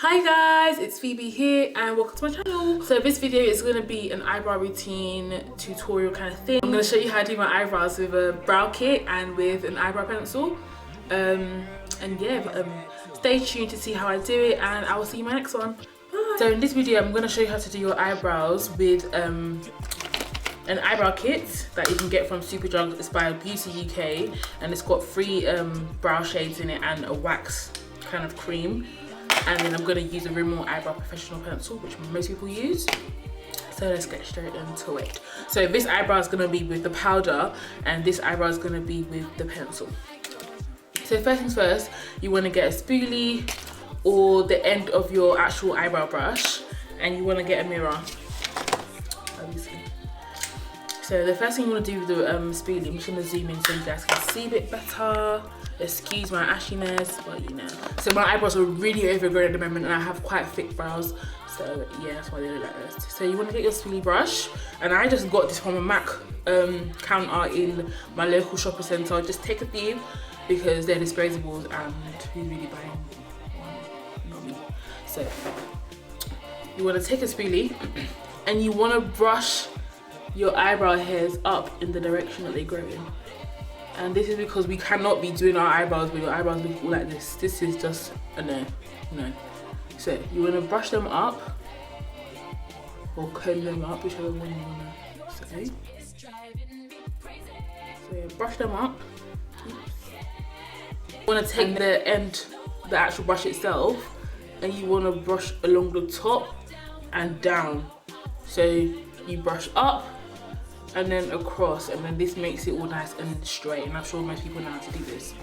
Hi guys, it's Phoebe here and welcome to my channel. So this video is going to be an eyebrow routine tutorial kind of thing. I'm going to show you how to do my eyebrows with a brow kit and with an eyebrow pencil. Stay tuned to see how I do it and I will see you in my next one. Bye. So in this video I'm going to show you how to do your eyebrows with an eyebrow kit that you can get from Superdrug. It's by Beauty UK and it's got 3 brow shades in it and a wax kind of cream. And then I'm going to use a Rimmel eyebrow professional pencil, which most people use. So let's get straight into it. So this eyebrow is going to be with the powder and this eyebrow is going to be with the pencil. So first things first, you want to get a spoolie or the end of your actual eyebrow brush, and you want to get a mirror, obviously. So the first thing you want to do with the spoolie, I'm just going to zoom in so you guys can see a bit better. Excuse my ashiness, but you know. So my eyebrows are really overgrown at the moment and I have quite thick brows. So yeah, that's why they look like this. So you want to get your spoolie brush, and I just got this from a MAC counter in my local shopping centre. Just take a few because they're disposables and who's really buying one? Not me. So you want to take a spoolie and you want to brush your eyebrow hairs up in the direction that they grow in. And this is because we cannot be doing our eyebrows with your eyebrows look like this. This is just a no. So you want to brush them up or comb them up, whichever one you want to say. So yeah, brush them up. Oops. You want to take the end, the actual brush itself, and you want to brush along the top and down. So you brush up and then across, and then this makes it all nice and straight, and I'm sure most people know how to do this.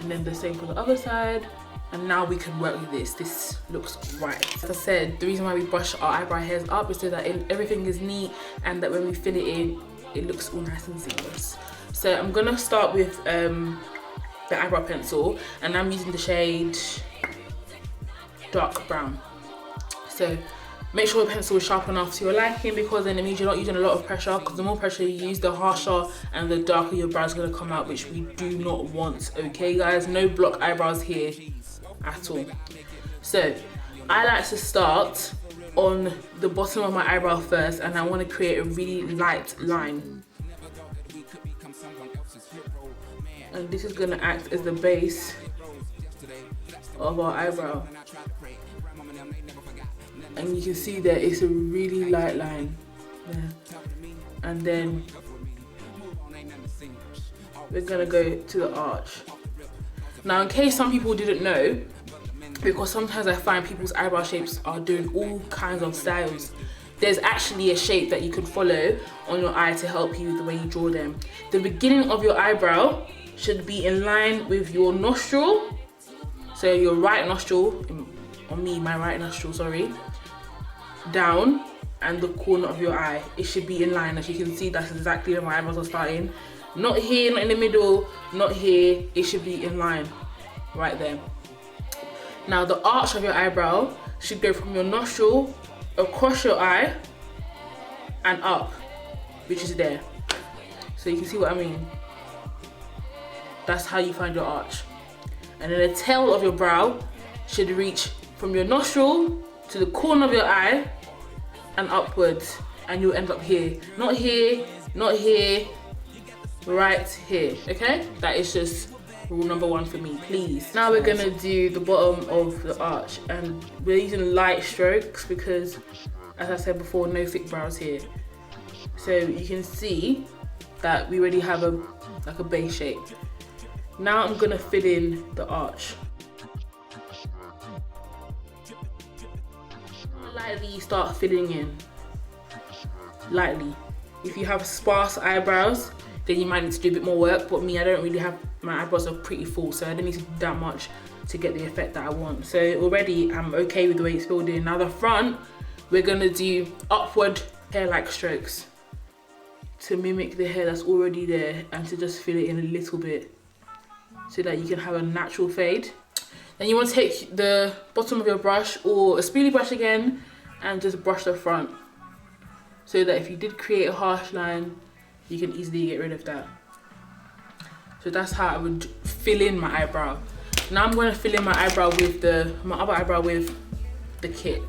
And then the same for the other side, and now we can work with this. This looks right. As I said, the reason why we brush our eyebrow hairs up is so that everything is neat and that when we fill it in, it looks all nice and seamless. So I'm gonna start with the eyebrow pencil, and I'm using the shade dark brown. So make sure the pencil is sharp enough to your liking, because then it means you're not using a lot of pressure, because the more pressure you use, the harsher and the darker your brows are going to come out, which we do not want, okay guys? No block eyebrows here at all. So I like to start on the bottom of my eyebrow first, and I want to create a really light line. And this is going to act as the base of our eyebrow. And you can see that it's a really light line there. And then we're gonna go to the arch. Now in case some people didn't know, because sometimes I find people's eyebrow shapes are doing all kinds of styles, there's actually a shape that you can follow on your eye to help you with the way you draw them. The beginning of your eyebrow should be in line with your nostril. So your right nostril, on me, my right nostril, sorry, down, and the corner of your eye, it should be in line. As you can see, that's exactly where my eyebrows are starting. Not here, not in the middle, not here. It should be in line right there. Now the arch of your eyebrow should go from your nostril across your eye and up, which is there. So you can see what I mean. That's how you find your arch. And then the tail of your brow should reach from your nostril to the corner of your eye and upwards, and you'll end up here. Not here, not here, right here, okay? That is just rule number 1 for me, please. Now we're gonna do the bottom of the arch, and we're using light strokes because, as I said before, no thick brows here. So you can see that we already have like a base shape. Now I'm gonna fill in the arch. Lightly start filling in, lightly. If you have sparse eyebrows, then you might need to do a bit more work, but me, I don't really have, my eyebrows are pretty full, so I don't need to do that much to get the effect that I want. So already I'm okay with the way it's filled in. Now the front, we're gonna do upward hair-like strokes to mimic the hair that's already there and to just fill it in a little bit so that you can have a natural fade. Then you want to take the bottom of your brush or a spoolie brush again and just brush the front, so that if you did create a harsh line, you can easily get rid of that. So that's how I would fill in my eyebrow. Now I'm going to fill in my eyebrow with my other eyebrow with the kit.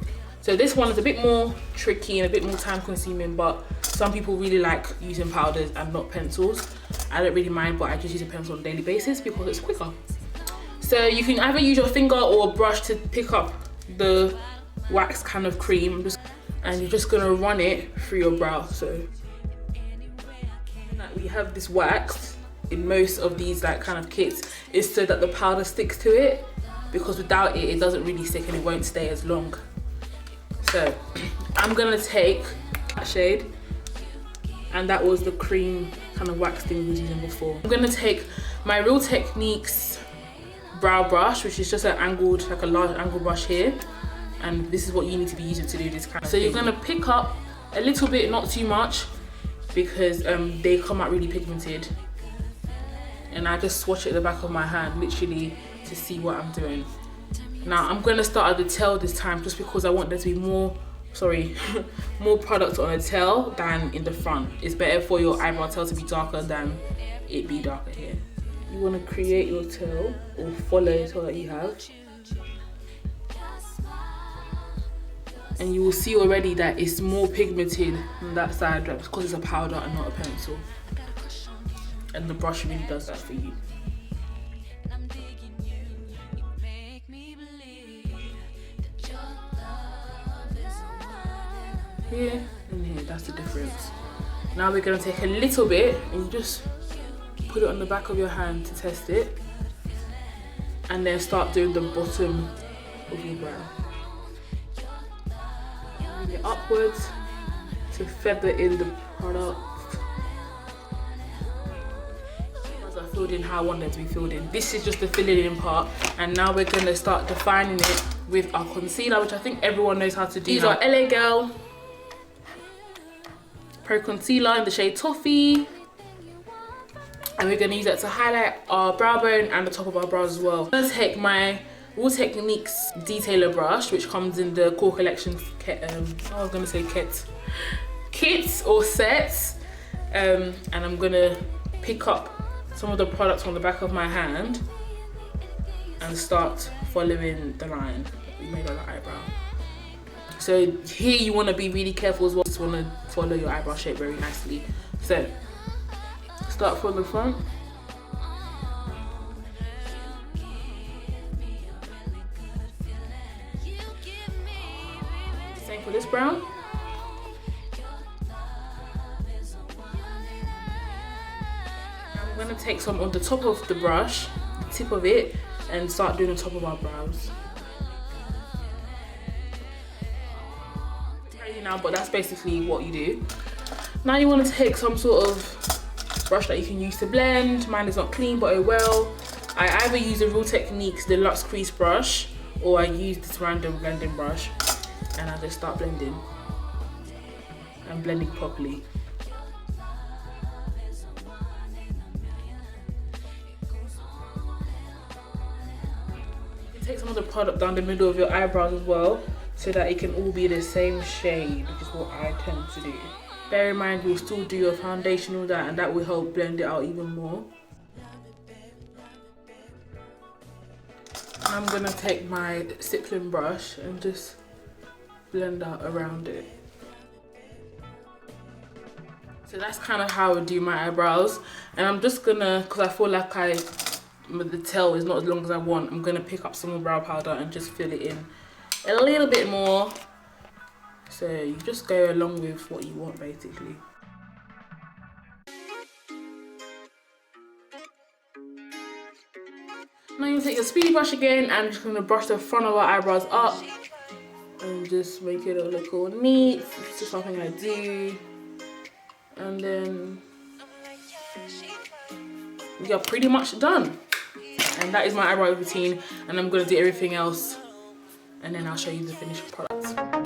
So this one is a bit more tricky and a bit more time consuming, but some people really like using powders and not pencils. I don't really mind, but I just use a pencil on a daily basis because it's quicker. So you can either use your finger or a brush to pick up the wax kind of cream, and you're just gonna run it through your brow. So we have this wax in most of these like kind of kits is so that the powder sticks to it, because without it, it doesn't really stick and it won't stay as long. So I'm gonna take that shade, and that was the cream kind of wax thing we was using before. I'm gonna take my Real Techniques brow brush, which is just an angled, like a large angle brush here, and this is what you need to be using to do this kind of thing. You're gonna pick up a little bit, not too much, because they come out really pigmented, and I just swatch it at the back of my hand literally to see what I'm doing. Now I'm gonna start at the tail this time, just because I want there to be more product on the tail than in the front. It's better for your eyebrow tail to be darker than it be darker here. You want to create your tail or follow the tail that you have, and you will see already that it's more pigmented on that side because it's a powder and not a pencil, and the brush really does that for you. Here and here, that's the difference. Now we're going to take a little bit and you just put it on the back of your hand to test it, and then start doing the bottom of your brow. Bring it upwards to feather in the product. As I filled in how I want it to be filled in. This is just the filling in part, and now we're going to start defining it with our concealer, which I think everyone knows how to do. These are LA Girl Pro Concealer in the shade Toffee, and we're going to use that to highlight our brow bone and the top of our brows as well. I'm going to take my Real Techniques detailer brush, which comes in the Core Collection kits or sets, and I'm going to pick up some of the products on the back of my hand and start following the line that we made on the eyebrow. So here you want to be really careful as well. Just want to follow your eyebrow shape very nicely. So start from the front. Same for this brown. I'm going to take some on the top of the brush, the tip of it, and start doing the top of our brows. Now, but that's basically what you do. Now you want to take some sort of brush that you can use to blend. Mine is not clean, but oh well. I either use the Real Techniques Deluxe Crease brush, or I use this random blending brush, and I just start blending and blending properly. You can take some of the product down the middle of your eyebrows as well, so that it can all be the same shade, which is what I tend to do. Bear in mind, you'll still do your foundation and all that, and that will help blend it out even more. I'm gonna take my stippling brush and just blend out around it. So that's kind of how I would do my eyebrows. And I'm just gonna, because I feel like the tail is not as long as I want, I'm gonna pick up some more brow powder and just fill it in a little bit more, so you just go along with what you want basically. Now you take your speedy brush again, and I'm just going to brush the front of our eyebrows up and just make it all look all neat. It's just something I do, and then you're pretty much done. And that is my eyebrow routine, and I'm going to do everything else, and then I'll show you the finished product.